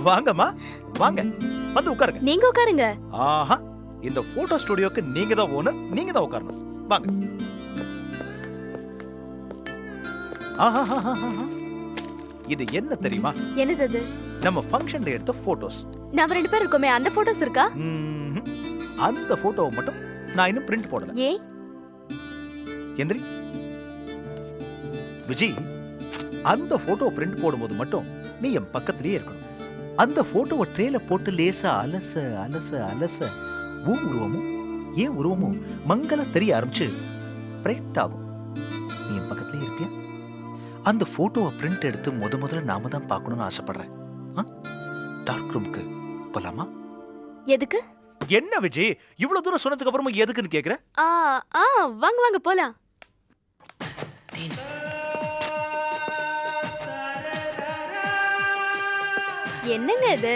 வாங்கம்மா, வாங்க. வந்து உட்காருங்க. நீங்க உட்காருங்க. ஆஹா, இந்த போட்டோ ஸ்டுடியோக்கு நீங்க தான் ஓனர், நீங்க தான் உட்காரணும். வாங்க. ஆஹா, இது என்ன தெரியுமா? என்னது அது? நம்ம ஃபங்க்ஷன்ல எடுத்த போட்டோஸ். நாம 2 பேர் இருக்கோமே, அந்த போட்டோஸ் இருக்கா? அந்த போட்டோவை மட்டும் நான் இன்னும் பிரிண்ட் போடல. ஏன்? எந்திரி. விஜய், அந்த போட்டோ பிரிண்ட் போடும்போது மட்டும் நீ என் பக்கத்திலேயே இருக்கணும். அந்த போட்டோவை ட்ரேல போட்டு லேசா அலச அலச அலச உருவமும் ஏன் உருவமும் மங்கள தெரிய ஆரம்பிச்சு பிரைட் ஆகும். நீ என் பக்கத்திலேயே இருப்பியா? அந்த போட்டோவை பிரிண்ட் எடுத்து முதல்ல நாம தான் பார்க்கணும்னு ஆசைப்படுறேன். டார்க் ரூமுக்கு போலாமா? எதுக்கு? என்ன விஜய், இவ்வளவு தூரம் சொன்னதுக்கு அப்புறமா எதுக்குன்னு கேக்குற? வாங்க வாங்க போலாம். என்னங்க இது?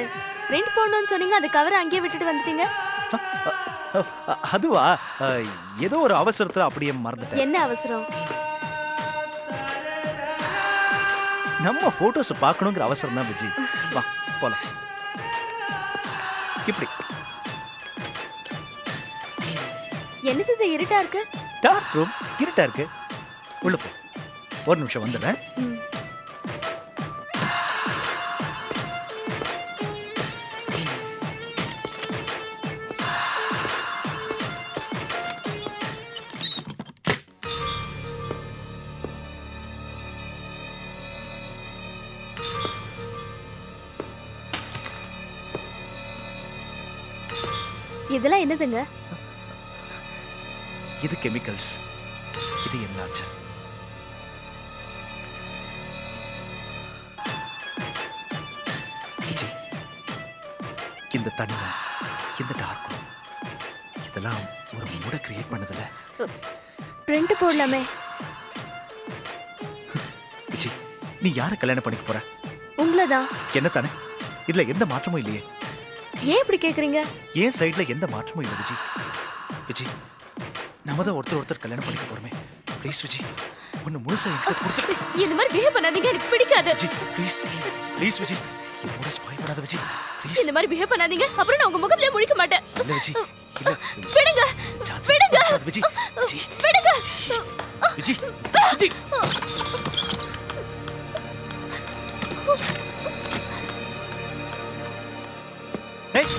பிரிண்ட் போடணும்னு சொன்னீங்க, அது கவர் அங்கேயே விட்டுட்டு வந்துட்டீங்க. அதுவா, ஏதோ ஒரு அவசரத்துல அப்படியே மறந்துட்டேன். என்ன அவசரம்? நம்ம போட்டோஸ் பார்க்கணுங்கிற அவசரம் தான் விஜய். வா போலாம். இப்படி. என்னது இது இருட்டா இருக்கு? டார்க் ரூம் இருட்டா இருக்கு. உள்ள போ. ஒரு நிமிஷம் வந்துடுறேன். இதெல்லாம் என்னதுங்க? இது கெமிக்கல்ஸ், இது என்லார்ஜர். இந்த தண்ணி, இந்த டார்க் ரூம், இதெல்லாம் ஒரு மூட கிரியேட் பண்ணதுல. பிரிண்ட் போடலாமே. விஜய், நீ யாரை கல்யாணம் பண்ணிக்க போற? உங்களதான். என்ன தானே? இதுல எந்த மாற்றமும் இல்லையே. ஏன் இப்படி கேக்குறீங்க? ஏன் சைடுல எந்த மாற்றமும் இல்லை விஜய். விஜய், நாம தான் ஒருத்தர் கல்யாணம் பண்ணிக்க போறோமே. ப்ளீஸ் விஜய், ஒன்னு முழுசா என்கிட்ட கொடுத்து. இந்த மாதிரி பிஹேவ் பண்ணாதீங்க, எனக்கு பிடிக்காது. விஜய் ப்ளீஸ், ப்ளீஸ் விஜய், என்னோட ஸ்பாயில் பண்ணாத விஜய் ப்ளீஸ். இந்த மாதிரி பிஹேவ் பண்ணாதீங்க, அப்புறம் நான் உங்க முகத்திலே முழிக்க மாட்டேன். இல்ல விஜய், இல்ல. விடுங்க, விடுங்க விஜய், விஜய், விடுங்க. விஜய், விஜய். ஏய்